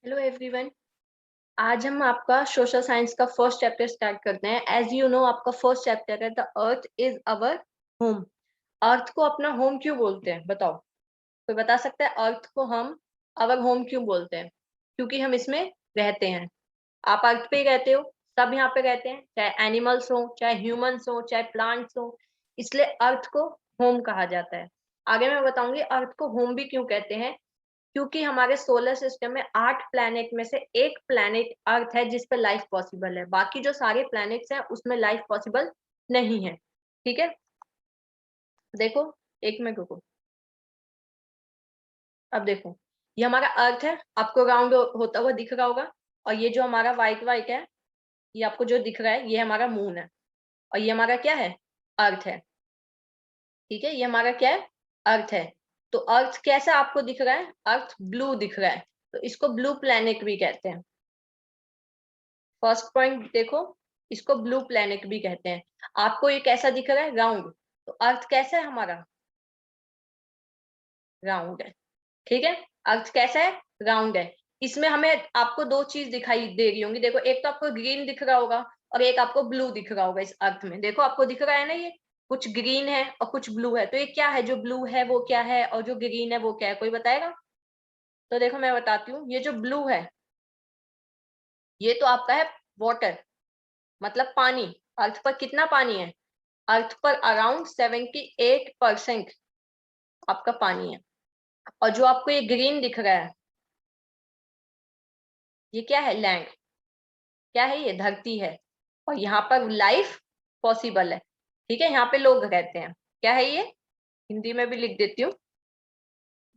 Hello everyone. आज हम आपका सोशल साइंस का फर्स्ट चैप्टर स्टार्ट करते हैं। एज यू नो, आपका फर्स्ट चैप्टर है the earth is our home. Earth को अपना होम क्यों बोलते हैं, बताओ। कोई बता सकता है अर्थ को हम अवर होम क्यों बोलते हैं? क्योंकि हम इसमें रहते हैं। आप अर्थ पे ही रहते हो, सब यहाँ पे रहते हैं, चाहे एनिमल्स हो, चाहे ह्यूमंस हो, चाहे प्लांट्स हो। इसलिए अर्थ को होम कहा जाता है। आगे मैं बताऊंगी अर्थ को होम भी क्यों कहते हैं। क्योंकि हमारे सोलर सिस्टम में 8 प्लैनेट में से एक प्लैनेट अर्थ है जिस पे लाइफ पॉसिबल है। बाकी जो सारे प्लैनेट्स हैं उसमें लाइफ पॉसिबल नहीं है। ठीक है, देखो, एक मिनट रुको। अब देखो, ये हमारा अर्थ है, आपको राउंड होता हुआ दिख रहा होगा। और ये जो हमारा व्हाइट व्हाइट है, ये आपको जो दिख रहा है, ये हमारा मून है। और ये हमारा क्या है? अर्थ है। ठीक है, ये हमारा क्या है? अर्थ है। तो अर्थ कैसा आपको दिख रहा है? अर्थ ब्लू दिख रहा है, तो इसको ब्लू प्लैनेट भी कहते हैं। फर्स्ट पॉइंट देखो, इसको ब्लू प्लैनेट भी कहते हैं। आपको ये कैसा दिख रहा है? राउंड। तो अर्थ कैसा है हमारा? राउंड है। ठीक है, अर्थ कैसा है? राउंड है। इसमें हमें आपको दो चीज दिखाई दे रही होंगी। देखो, एक तो आपको ग्रीन दिख रहा होगा और एक आपको ब्लू दिख रहा होगा। इस अर्थ में देखो, आपको दिख रहा है ना, ये कुछ ग्रीन है और कुछ ब्लू है। तो ये क्या है? जो ब्लू है वो क्या है और जो ग्रीन है वो क्या है? कोई बताएगा? तो देखो, मैं बताती हूँ। ये जो ब्लू है, ये तो आपका है वाटर, मतलब पानी। अर्थ पर कितना पानी है? अर्थ पर अराउंड 78% आपका पानी है। और जो आपको ये ग्रीन दिख रहा है, ये क्या है? लैंड। क्या है? ये धरती है। और यहाँ पर लाइफ पॉसिबल है। ठीक है, यहाँ पे लोग रहते हैं। क्या है ये? हिंदी में भी लिख देती हूँ,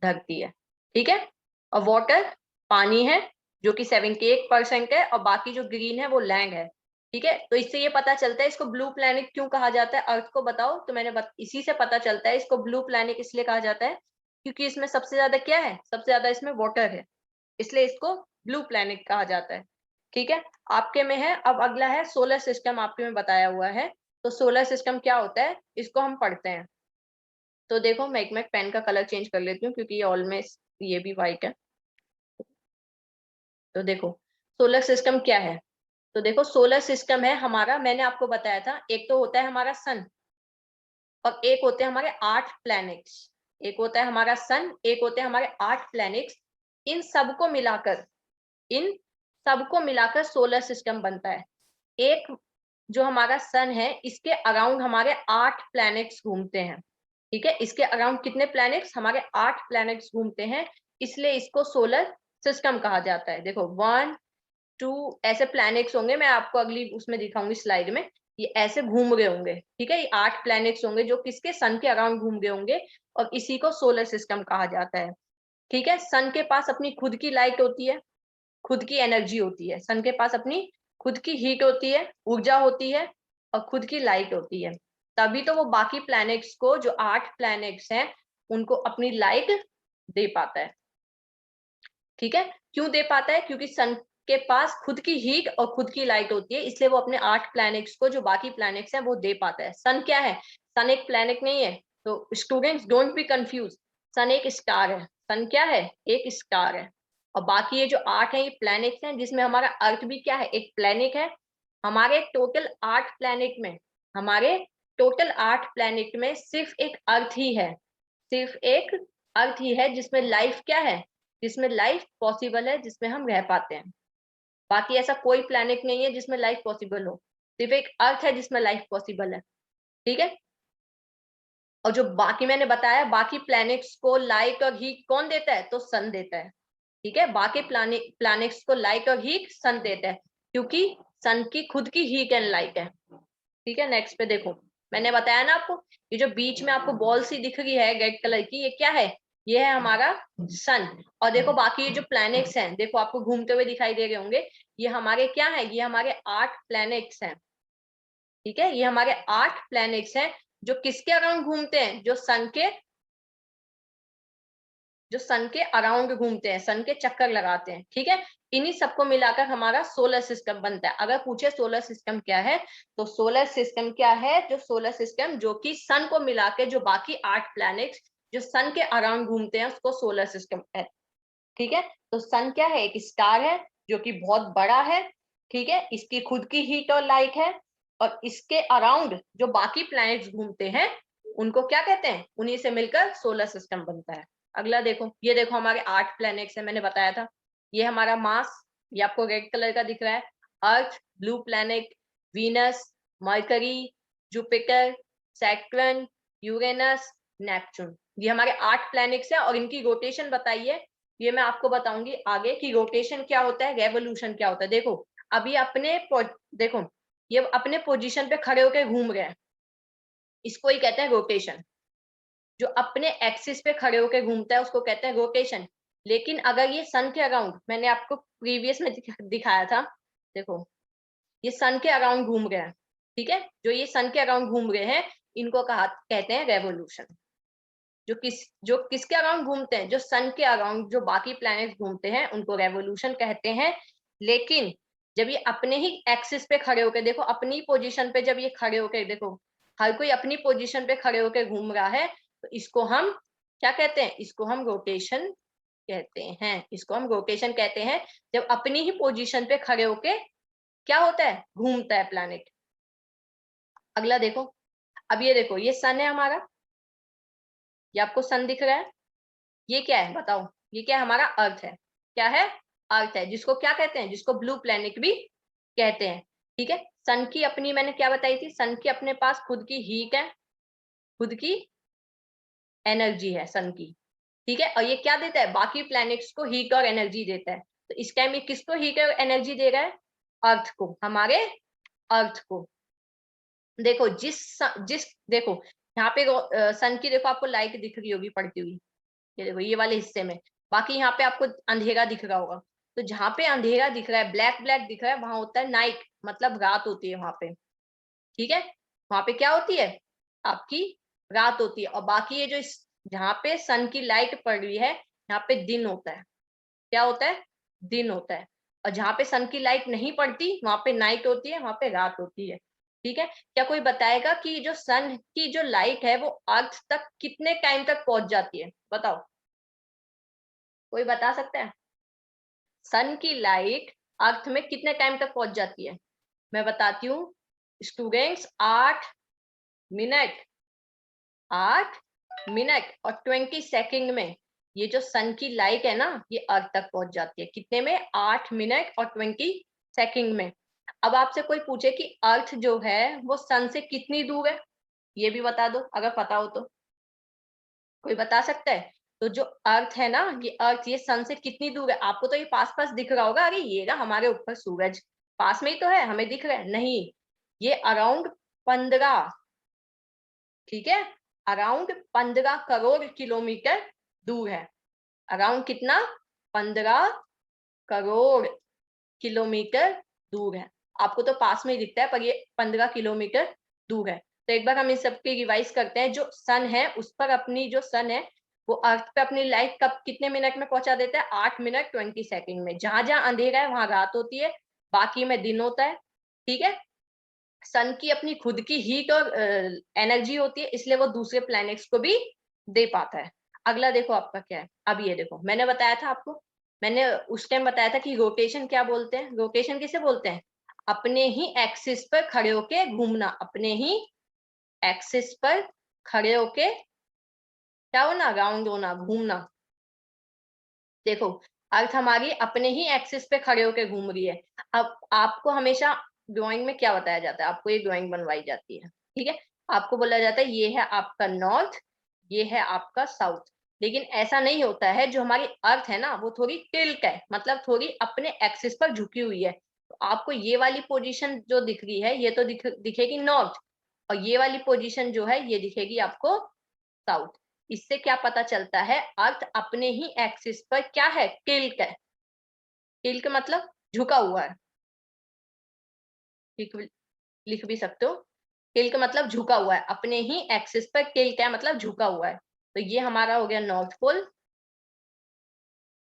धरती है। ठीक है, और वाटर पानी है जो कि 78% है, और बाकी जो ग्रीन है वो लैंड है। ठीक है, तो इससे ये पता चलता है इसको ब्लू प्लैनेट क्यों कहा जाता है। अर्थ को बताओ तो इसी से पता चलता है इसको ब्लू प्लैनेट इसलिए कहा जाता है क्योंकि इसमें सबसे ज्यादा क्या है? सबसे ज्यादा इसमें वाटर है, इसलिए इसको ब्लू प्लैनेट कहा जाता है। ठीक है, आपके में है। अब अगला है सोलर सिस्टम, आपके में बताया हुआ है। तो सोलर सिस्टम क्या होता है, इसको हम पढ़ते हैं। तो देखो, मैं पेन का कलर चेंज कर लेती हूँ क्योंकि ये ऑलमोस्ट ये भी व्हाइट है। तो देखो, सोलर सिस्टम क्या है। तो देखो, सोलर सिस्टम है हमारा, मैंने आपको बताया था, एक तो होता है हमारा सन और एक होते हैं हमारे 8 प्लैनेट्स। एक होता है हमारा सन, एक होते हैं हमारे 8 प्लैनेट्स। इन सबको मिलाकर इन सबको मिलाकर सोलर सिस्टम बनता है। एक जो हमारा सन है, इसके अराउंड हमारे 8 प्लैनेट्स घूमते हैं। ठीक है, इसके अराउंड कितने प्लैनेट्स? हमारे 8 प्लैनेट्स घूमते हैं, इसलिए इसको सोलर सिस्टम कहा जाता है। देखो, 1 2 ऐसे प्लैनेट्स होंगे, मैं आपको अगली उसमें दिखाऊंगी स्लाइड में। ये ऐसे घूम रहे होंगे। ठीक है, ये 8 प्लैनेट्स होंगे जो किसके? सन के अराउंड घूम रहे होंगे, और इसी को सोलर सिस्टम कहा जाता है। ठीक है, सन के पास अपनी खुद की लाइट होती है, खुद की एनर्जी होती है। सन के पास अपनी खुद की हीट होती है, ऊर्जा होती है, और खुद की लाइट होती है। तभी तो वो बाकी प्लैनेट्स को, जो 8 प्लैनेट्स हैं, उनको अपनी लाइट दे पाता है। ठीक है, क्यों दे पाता है? क्योंकि सन के पास खुद की हीट और खुद की लाइट होती है, इसलिए वो अपने 8 प्लैनेट्स को, जो बाकी प्लैनेट्स हैं, वो दे पाता है। सन क्या है? सन एक प्लैनेट नहीं है। तो स्टूडेंट्स, डोंट बी कंफ्यूज। सन एक स्टार है। सन क्या है? एक स्टार है। और बाकी ये जो 8 है, ये प्लैनेट्स हैं, जिसमें हमारा अर्थ भी क्या है? एक प्लैनेट है। हमारे टोटल 8 प्लैनेट में हमारे टोटल 8 प्लैनेट में सिर्फ एक अर्थ ही है। सिर्फ एक अर्थ ही है जिसमें लाइफ क्या है? जिसमें लाइफ पॉसिबल है, जिसमें हम रह पाते हैं। बाकी ऐसा कोई प्लैनेट नहीं है जिसमें लाइफ पॉसिबल हो। सिर्फ एक अर्थ है जिसमें लाइफ पॉसिबल है। ठीक है, और जो बाकी मैंने बताया, बाकी प्लैनेट्स को लाइट और हीट कौन देता है? तो सन देता है। ठीक है, बाकी प्लैनेट्स को लाइट और हीट सन देता है, क्योंकि सन की खुद की हीट एंड लाइट है। ठीक है, नेक्स्ट पे देखो, मैंने बताया ना आपको, ये जो बीच में आपको बॉल सी दिख रही है रेड कलर की, ये क्या है? ये है हमारा सन। और देखो, बाकी ये जो प्लैनेट्स हैं, देखो आपको घूमते हुए दिखाई दे रहे होंगे, ये हमारे क्या है? ये हमारे 8 प्लैनेट्स हैं। ठीक है, ये हमारे 8 प्लैनेट्स हैं जो किसके अराउंड घूमते हैं? जो सन के अराउंड घूमते हैं, सन के चक्कर लगाते हैं। ठीक है, इन्हीं सबको मिलाकर हमारा सोलर सिस्टम बनता है। अगर पूछे सोलर सिस्टम क्या है, तो सोलर सिस्टम क्या है? जो सोलर सिस्टम जो कि सन को मिला के जो बाकी 8 प्लैनेट्स जो सन के अराउंड घूमते हैं, उसको सोलर सिस्टम है। ठीक है। तो सन क्या है, एक स्टार है जो कि बहुत बड़ा है, ठीक है, इसकी खुद की हीट और लाइट है, और इसके अराउंड जो बाकी प्लैनेट्स घूमते हैं उनको क्या कहते हैं, उन्हीं से मिलकर सोलर सिस्टम बनता है। अगला देखो, ये देखो हमारे 8 प्लैनेट्स है, मैंने बताया था। ये हमारा मार्स, ये आपको रेड कलर का दिख रहा है, earth, blue planet, Venus, Mercury, Jupiter, Saturn, Uranus, Neptune, ये हमारे 8 प्लैनेट्स है। और इनकी रोटेशन बताइए, ये मैं आपको बताऊंगी आगे कि रोटेशन क्या होता है, रेवोल्यूशन क्या होता है। देखो अभी देखो ये अपने पोजीशन पे खड़े होकर घूम रहे हैं, इसको ही कहते हैं रोटेशन। जो अपने एक्सिस पे खड़े होकर घूमता है उसको कहते हैं रोटेशन। लेकिन अगर ये सन के अराउंड, मैंने आपको प्रीवियस में दिखाया था, देखो ये सन के अराउंड घूम रहे हैं, ठीक है, जो ये सन के अराउंड घूम रहे हैं इनको कहते हैं रेवोल्यूशन। जो किसके अराउंड घूमते हैं, जो सन के अराउंड जो बाकी प्लैनेट्स घूमते हैं उनको रेवोल्यूशन कहते हैं। लेकिन जब ये अपने ही एक्सिस पे खड़े होकर, देखो अपनी पोजीशन पे जब ये खड़े होकर, देखो हर कोई अपनी पोजीशन पे खड़े होकर घूम रहा है, तो इसको हम क्या कहते हैं, इसको हम रोटेशन कहते हैं। इसको हम रोटेशन कहते हैं, जब अपनी ही पोजीशन पे खड़े होके क्या होता है, घूमता है प्लैनेट। अगला देखो, अब ये देखो ये सन है हमारा, ये आपको सन दिख रहा है, ये क्या है बताओ, ये क्या है, हमारा अर्थ है। क्या है, अर्थ है, जिसको क्या कहते हैं, जिसको ब्लू प्लैनेट भी कहते हैं, ठीक है। सन की अपनी मैंने क्या बताई थी, सन की अपने पास खुद की हीट है, खुद की एनर्जी है सन की, ठीक है, और ये क्या देता है, बाकी प्लैनेट्स को हीट और एनर्जी देता है। तो इस टाइम ये किसको हीट और एनर्जी दे रहा है, अर्थ को, हमारे अर्थ को। देखो जिस देखो यहाँ पे सन की देखो आपको लाइट दिख रही होगी पड़ती हुई, ये देखो ये वाले हिस्से में, बाकी यहाँ पे आपको अंधेरा दिख रहा होगा। तो जहाँ पे अंधेरा दिख रहा है, ब्लैक ब्लैक दिख रहा है, वहां होता है नाइट, मतलब रात होती है वहां पे, ठीक है। वहां पे क्या होती है, आपकी रात होती है। और बाकी ये जो जहाँ पे सन की लाइट पड़ रही है यहाँ पे दिन होता है। क्या होता है, दिन होता है। और जहाँ पे सन की लाइट नहीं पड़ती वहां पे नाइट होती है, वहां पे रात होती है, ठीक है। क्या कोई बताएगा कि जो सन की जो लाइट है वो अर्थ तक कितने टाइम तक पहुंच जाती है, बताओ, कोई बता सकता है। सन की लाइट अर्थ में कितने टाइम तक पहुंच जाती है, मैं बताती हूँ स्टूडेंट्स, 8 मिनट, 8 मिनट और 20 सेकेंड में ये जो सन की लाइट है ना ये अर्थ तक पहुंच जाती है। कितने में, 8 मिनट और 20 सेकेंड में। अब आपसे कोई पूछे कि अर्थ जो है वो सन से कितनी दूर है, ये भी बता दो अगर पता हो तो, कोई बता सकता है। तो जो अर्थ है ना, ये अर्थ ये सन से कितनी दूर है, आपको तो ये पास पास दिख रहा होगा, अरे ये ना हमारे ऊपर सूरज पास में ही तो है, हमें दिख रहा है, नहीं, ये अराउंड 15, ठीक है, अराउंड 15 करोड़ किलोमीटर दूर है। अराउंड कितना, 15 करोड़ किलोमीटर दूर है। आपको तो पास में ही दिखता है पर ये 15 किलोमीटर दूर है। तो एक बार हम इन सबकी रिवाइज करते हैं। जो सन है उस पर अपनी जो सन है वो अर्थ पे अपनी लाइट कब कितने मिनट में पहुंचा देता है, 8 मिनट 20 सेकेंड में। जहां जहां अंधेरा है वहां रात होती है, बाकी में दिन होता है, ठीक है। सन की अपनी खुद की हीट और एनर्जी होती है, इसलिए वो दूसरे प्लैनेट्स को भी दे पाता है। अगला देखो आपका क्या है, अब ये देखो मैंने बताया था आपको, मैंने उस टाइम बताया था कि रोटेशन क्या बोलते हैं, रोटेशन किसे बोलते हैं, अपने ही एक्सिस पर खड़े होके घूमना, अपने ही एक्सिस पर खड़े होके क्या होना, राउंड होना, घूमना। देखो अर्थ हमारी अपने ही एक्सिस पे खड़े होके घूम रही है। अब आपको हमेशा ड्राइंग में क्या बताया जाता है, आपको ये ड्राइंग बनवाई जाती है, ठीक है, आपको बोला जाता है ये है आपका नॉर्थ, ये है आपका साउथ। लेकिन ऐसा नहीं होता है, जो हमारी अर्थ है ना वो थोड़ी टिल्ट है, मतलब थोड़ी अपने एक्सिस पर झुकी हुई है। तो आपको ये वाली पोजीशन जो दिख रही है ये तो दिखेगी नॉर्थ, और ये वाली पोजीशन जो है ये दिखेगी आपको साउथ। इससे क्या पता चलता है, अर्थ अपने ही एक्सिस पर क्या है, टिल्ट है। टिल्ट मतलब झुका हुआ है, लिख लिख भी सकते हो। टिल्ट मतलब झुका हुआ है, अपने ही एक्सिस पर टिल्ट है मतलब झुका हुआ है। तो ये हमारा हो गया नॉर्थ पोल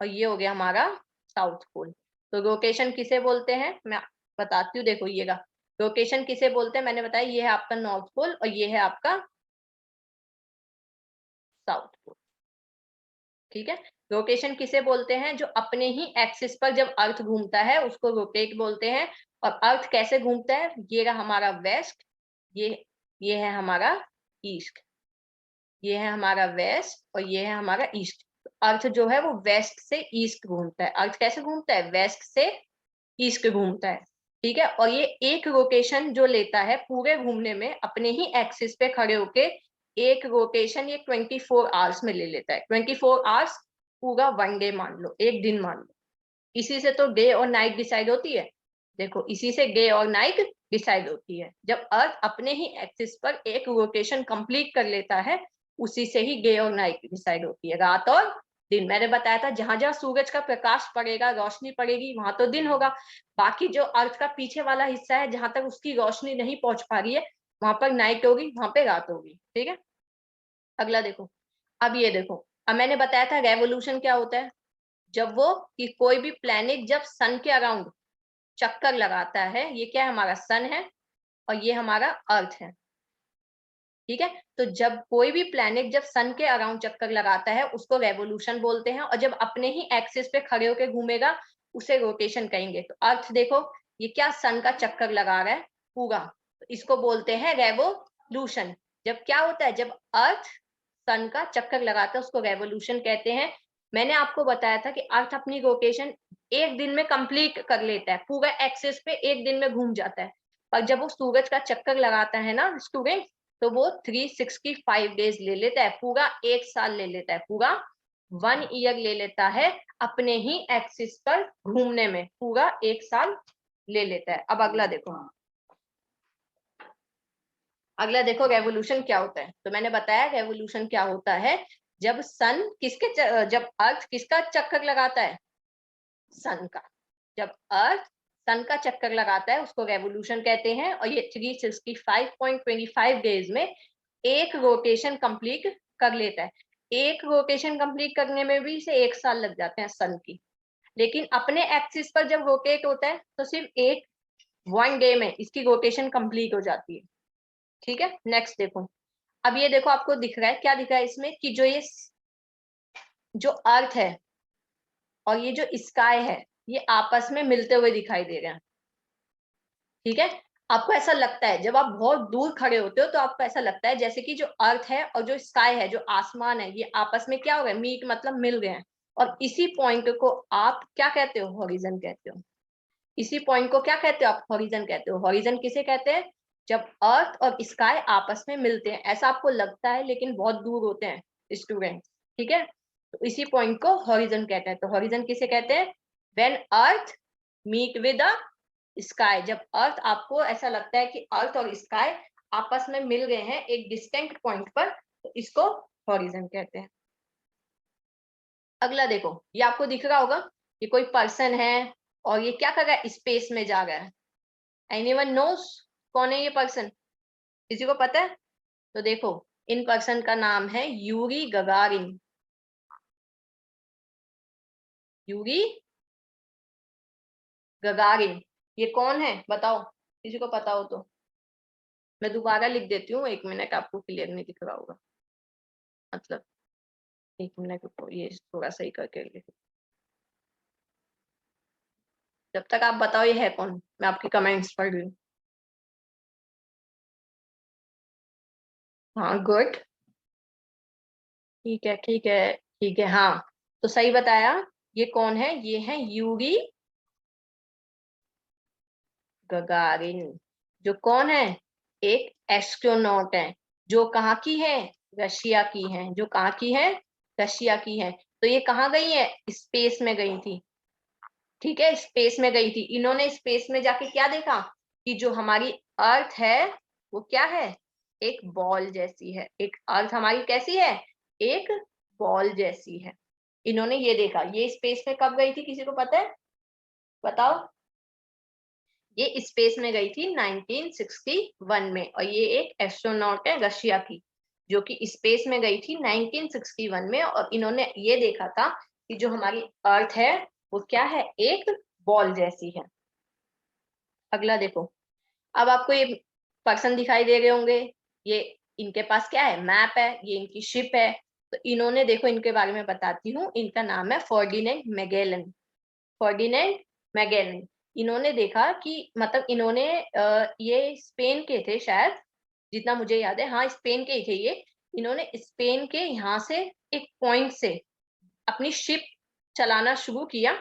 और ये हो गया हमारा साउथ पोल। तो रोटेशन किसे बोलते हैं मैं बताती हूँ, देखो ये रोटेशन किसे बोलते हैं, मैंने बताया ये है आपका नॉर्थ पोल और ये है आपका साउथ पोल, ठीक है। रोटेशन किसे बोलते हैं? जो अपने ही एक्सिस पर जब अर्थ घूमता है उसको रोटेट बोलते हैं। और अर्थ कैसे घूमता है? ये रहा हमारा वेस्ट, ये है हमारा ईस्ट, ये है हमारा वेस्ट और ये है हमारा ईस्ट। अर्थ जो है वो वेस्ट से ईस्ट घूमता है। अर्थ कैसे घूमता है? वेस्ट से ईस्ट घूमता है। ठीक है। और ये एक रोटेशन जो लेता है पूरे घूमने में अपने ही एक्सिस पे खड़े होके, एक रोटेशन ये 24 आवर्स में ले लेता है। 24 आवर्स पूरा 1 डे मान लो, एक दिन मान लो। इसी से तो डे और नाइट डिसाइड होती है। देखो, इसी से डे और नाइट डिसाइड होती है। जब अर्थ अपने ही एक्सिस पर एक रोटेशन कंप्लीट कर लेता है, उसी से ही डे और नाइट डिसाइड होती है, रात और दिन। मैंने बताया था जहां जहां सूरज का प्रकाश पड़ेगा, रोशनी पड़ेगी, वहां तो दिन होगा। बाकी जो अर्थ का पीछे वाला हिस्सा है, जहां तक उसकी रोशनी नहीं पहुंच पा रही है, वहां पर नाइट होगी, वहां पे रात होगी। ठीक है। अगला देखो। अब ये देखो, अब मैंने बताया था रेवोल्यूशन क्या होता है। जब वो कि कोई भी प्लेनेट जब सन के अराउंड चक्कर लगाता है, ये क्या है? हमारा सन है और ये हमारा अर्थ है। ठीक है। तो जब कोई भी प्लेनेट जब सन के अराउंड चक्कर लगाता है उसको रेवोल्यूशन बोलते हैं, और जब अपने ही एक्सिस पे खड़े होकर घूमेगा उसे रोटेशन कहेंगे। तो अर्थ देखो, ये क्या सन का चक्कर लगा रहा है पूरा, तो इसको बोलते हैं रेवोल्यूशन। जब क्या होता है? जब अर्थ सन का चक्कर लगाता है उसको रेवोल्यूशन कहते हैं। मैंने आपको बताया था कि अर्थ अपनी रोटेशन एक दिन में कंप्लीट कर लेता है, पूरा एक्सिस पे एक दिन में घूम जाता है। पर जब वो सूरज का चक्कर लगाता है ना स्टूडेंट, तो वो 365 डेज ले लेता है, पूरा एक साल ले लेता है, पूरा 1 ईयर ले लेता है अपने ही एक्सिस पर घूमने में, पूरा एक साल ले लेता है। अब अगला देखो, अगला देखो रेवोल्यूशन क्या होता है। तो मैंने बताया रेवोल्यूशन क्या होता है। जब सन जब अर्थ किसका चक्कर लगाता है? सन का। जब अर्थ सन का चक्कर लगाता है उसको रेवोल्यूशन कहते हैं। और ये 365.25 डेज में एक रोटेशन कंप्लीट कर लेता है। एक रोटेशन कंप्लीट करने में भी इसे एक साल लग जाते हैं सन की। लेकिन अपने एक्सिस पर जब रोटेट होता है तो सिर्फ एक 1 डे में इसकी रोटेशन कंप्लीट हो जाती है। ठीक है। नेक्स्ट देखो। अब ये देखो, आपको दिख रहा है क्या? दिख रहा है इसमें कि जो अर्थ है और ये जो स्काई है, ये आपस में मिलते हुए दिखाई दे रहे हैं। ठीक है। आपको ऐसा लगता है जब आप बहुत दूर खड़े होते हो तो आपको ऐसा लगता है जैसे कि जो अर्थ है और जो स्काई है, जो आसमान है, ये आपस में क्या हो गए? मीट मतलब मिल गए हैं। और इसी पॉइंट को आप क्या कहते हो? हॉरिजन कहते हो। इसी पॉइंट को क्या कहते हो आप? हॉरिजन कहते हो। हॉरिजन किसे कहते हैं? जब अर्थ और स्काई आपस में मिलते हैं। ऐसा आपको लगता है लेकिन बहुत दूर होते हैं स्टूडेंट। ठीक है। तो इसी पॉइंट को हॉरिजन कहते हैं। तो हॉरिजन किसे कहते हैं? When earth meet with the sky. जब अर्थ, आपको ऐसा लगता है कि अर्थ और स्काई आपस में मिल गए हैं एक डिस्टेंट पॉइंट पर, तो इसको हॉरिजन कहते हैं। अगला देखो, ये आपको दिख रहा होगा, ये कोई पर्सन है और ये क्या कर रहा है? स्पेस में जा रहा है। एनीवन नोस कौन है ये पर्सन? किसी को पता है? तो देखो, इन पर्सन का नाम है यूरी गगारिन। Yuri Gagarin. ये कौन है बताओ, किसी को पता हो तो? मैं दोबारा लिख देती हूँ, 1 मिनट, आपको क्लियर नहीं दिख रहा होगा, मतलब 1 मिनट रुको, ये थोड़ा सही करके लिख। जब तक आप बताओ ये है कौन, मैं आपकी कमेंट्स पढ़ रही हूँ। हाँ, गुड। ठीक है, ठीक है, ठीक है। हाँ, तो सही बताया। ये कौन है? ये है यूरी गगारिन। जो कौन है? एक एस्ट्रोनॉट है। जो कहाँ की है? रशिया की है। जो कहाँ की है? रशिया की है। तो ये कहाँ गई है? स्पेस में गई थी। ठीक है, स्पेस में गई थी। इन्होंने स्पेस में जाके क्या देखा कि जो हमारी अर्थ है वो क्या है? एक बॉल जैसी है। एक अर्थ हमारी कैसी है? एक बॉल जैसी है। इन्होंने ये देखा। ये स्पेस में कब गई थी, किसी को पता है? बताओ। ये स्पेस में गई थी 1961 में। और ये एक एस्ट्रोनॉट है रशिया की, जो कि स्पेस में गई थी 1961 में। और इन्होंने ये देखा था कि जो हमारी अर्थ है वो क्या है? एक बॉल जैसी है। अगला देखो। अब आपको ये पर्सन दिखाई दे रहे होंगे। ये इनके पास क्या है? मैप है, ये इनकी शिप है। तो इन्होंने, देखो इनके बारे में बताती हूँ, इनका नाम है फर्डिनेंड मैगेलन। Ferdinand Magellan. इन्होंने देखा कि मतलब इन्होंने ये स्पेन के थे शायद, जितना मुझे याद है, हाँ स्पेन के ही थे ये। इन्होंने स्पेन के यहाँ से एक पॉइंट से अपनी शिप चलाना शुरू किया,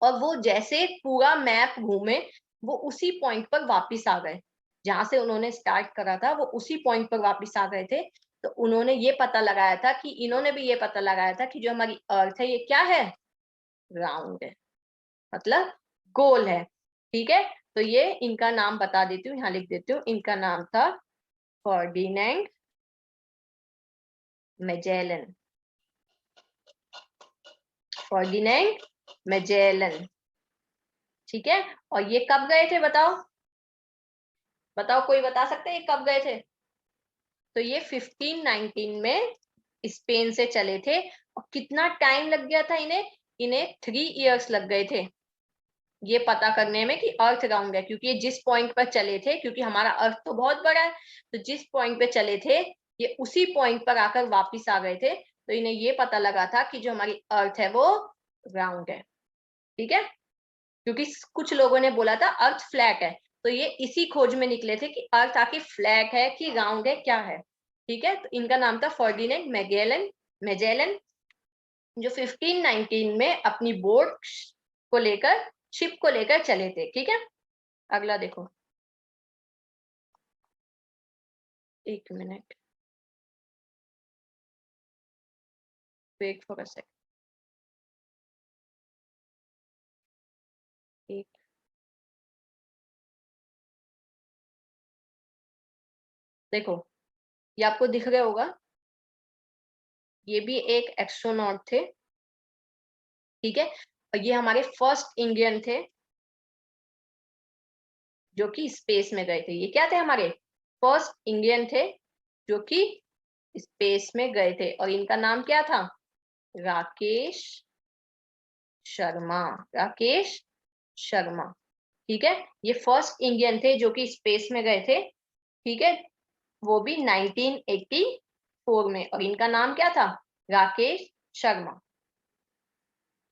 और वो जैसे पूरा मैप घूमे वो उसी पॉइंट पर वापस आ गए, जहां से उन्होंने स्टार्ट करा था वो उसी पॉइंट पर वापस आ गए थे। तो उन्होंने ये पता लगाया था कि, इन्होंने भी ये पता लगाया था कि जो हमारी अर्थ है ये क्या है, राउंड है, मतलब गोल है। ठीक है, तो ये इनका नाम बता देती हूँ, यहाँ लिख देती हूँ, इनका नाम था फर्डिनेंड मैजेलन। फर्डिनेंड मैजेलन। ठीक है, और ये कब गए थे बताओ, बताओ कोई बता सकते हैं ये कब गए थे? तो ये 1519 में स्पेन से चले थे। और कितना टाइम लग गया था इन्हें? इन्हें 3 इयर्स लग गए थे ये पता करने में कि अर्थ राउंड है, क्योंकि ये जिस पॉइंट पर चले थे, क्योंकि हमारा अर्थ तो बहुत बड़ा है, तो जिस पॉइंट पे चले थे ये उसी पॉइंट पर आकर वापिस आ गए थे। तो इन्हें ये पता लगा था कि जो हमारी अर्थ है वो राउंड है। ठीक है, क्योंकि कुछ लोगों ने बोला था अर्थ फ्लैट है, तो ये इसी खोज में निकले थे कि अर्थ आखिर फ्लैट है कि राउंड है, क्या है। ठीक है, तो इनका नाम था फर्डिनेंड मैजेलन, जो 1519 में अपनी बोट को लेकर, शिप को लेकर चले थे। ठीक है, अगला देखो, एक minute, wait for a second, एक, देखो ये आपको दिख रहा होगा, ये भी एक एस्ट्रोनॉट थे। ठीक है, और ये हमारे फर्स्ट इंडियन थे जो कि स्पेस में गए थे। ये क्या थे? हमारे फर्स्ट इंडियन थे जो कि स्पेस में गए थे, और इनका नाम क्या था? राकेश शर्मा। राकेश शर्मा। ठीक है, ये फर्स्ट इंडियन थे जो कि स्पेस में गए थे। ठीक है, वो भी 1984 में, और इनका नाम क्या था? राकेश शर्मा।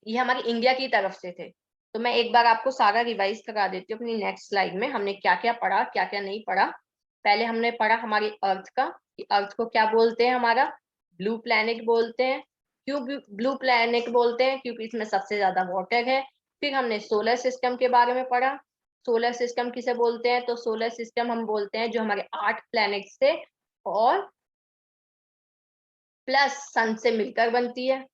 ये हमारी इंडिया की तरफ से थे। तो मैं एक बार आपको सारा रिवाइज करा देती हूँ अपनी नेक्स्ट स्लाइड में, हमने क्या क्या पढ़ा, क्या क्या नहीं पढ़ा। पहले हमने पढ़ा हमारी अर्थ का, कि अर्थ को क्या बोलते हैं, हमारा ब्लू प्लैनेट बोलते हैं। क्यों ब्लू प्लैनेट बोलते हैं? क्योंकि इसमें सबसे ज्यादा वाटर है। फिर हमने सोलर सिस्टम के बारे में पढ़ा। सोलर सिस्टम किसे बोलते हैं? तो सोलर सिस्टम हम बोलते हैं जो हमारे 8 प्लैनेट्स थे और प्लस सन से मिलकर बनती है,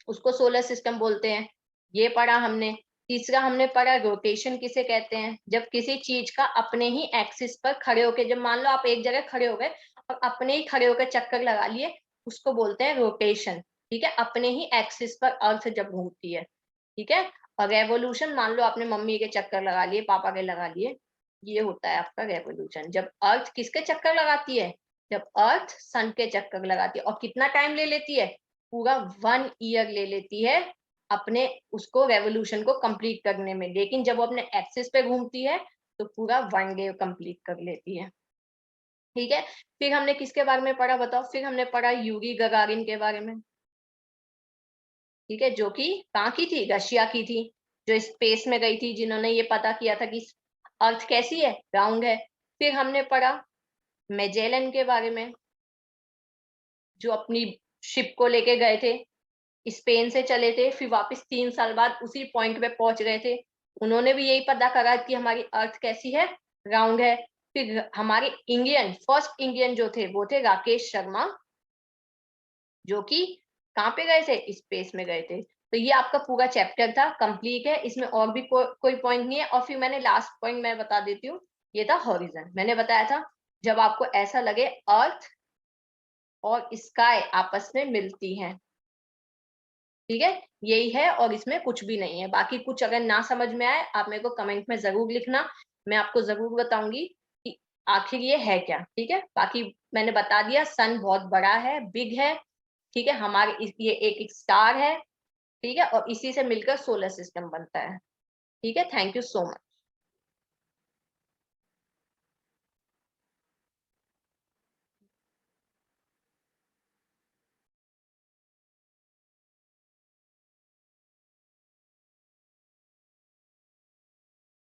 उसको सोलर सिस्टम बोलते हैं। ये पढ़ा हमने। तीसरा हमने पढ़ा रोटेशन किसे कहते हैं, जब किसी चीज का अपने ही एक्सिस पर खड़े होके, जब मान लो आप एक जगह खड़े हो गए और अपने ही खड़े होकर चक्कर लगा लिए, उसको बोलते हैं रोटेशन। ठीक है, अपने ही एक्सिस पर अर्थ जब घूमती है। ठीक है, और रेवोल्यूशन, मान लो आपने मम्मी के चक्कर लगा लिए, पापा के लगा लिए, ये होता है आपका रेवोल्यूशन। जब अर्थ किसके चक्कर लगाती है? जब अर्थ सन के चक्कर लगाती है। और कितना टाइम ले लेती है? पूरा 1 ईयर ले लेती है अपने उसको रेवोल्यूशन को कंप्लीट करने में। लेकिन जब वो अपने एक्सिस पे घूमती है तो पूरा 1 डे कंप्लीट कर लेती है। ठीक है, फिर हमने किसके बारे में पढ़ा बताओ? फिर हमने पढ़ा यूरी गगारिन के बारे में। ठीक है, जो कि कहाँ की थी? रशिया की थी, जो स्पेस में गई थी, जिन्होंने ये पता किया था कि अर्थ कैसी है, राउंड है। फिर हमने पढ़ा मैजेलन के बारे में, जो अपनी शिप को लेके गए थे, स्पेन से चले थे, फिर वापस 3 साल बाद उसी पॉइंट पे पहुंच गए थे। उन्होंने भी यही पता करा कि हमारी अर्थ कैसी है, राउंड है। फिर हमारे इंडियन, फर्स्ट इंडियन जो थे वो थे राकेश शर्मा, जो कि कहाँ पे गए थे? स्पेस में गए थे। तो ये आपका पूरा चैप्टर था, कंप्लीट है, इसमें और भी कोई पॉइंट नहीं है। और फिर मैंने लास्ट पॉइंट मैं बता देती हूँ, ये था हॉरिजन। मैंने बताया था जब आपको ऐसा लगे अर्थ और स्काई आपस में मिलती हैं। ठीक है, यही है, और इसमें कुछ भी नहीं है। बाकी कुछ अगर ना समझ में आए आप मेरे को कमेंट में जरूर लिखना, मैं आपको जरूर बताऊंगी कि आखिर ये है क्या। ठीक है, बाकी मैंने बता दिया, सन बहुत बड़ा है, बिग है। ठीक है, हमारे ये एक स्टार है। ठीक है, और इसी से मिलकर सोलर सिस्टम बनता है। ठीक है, थैंक यू सो मच।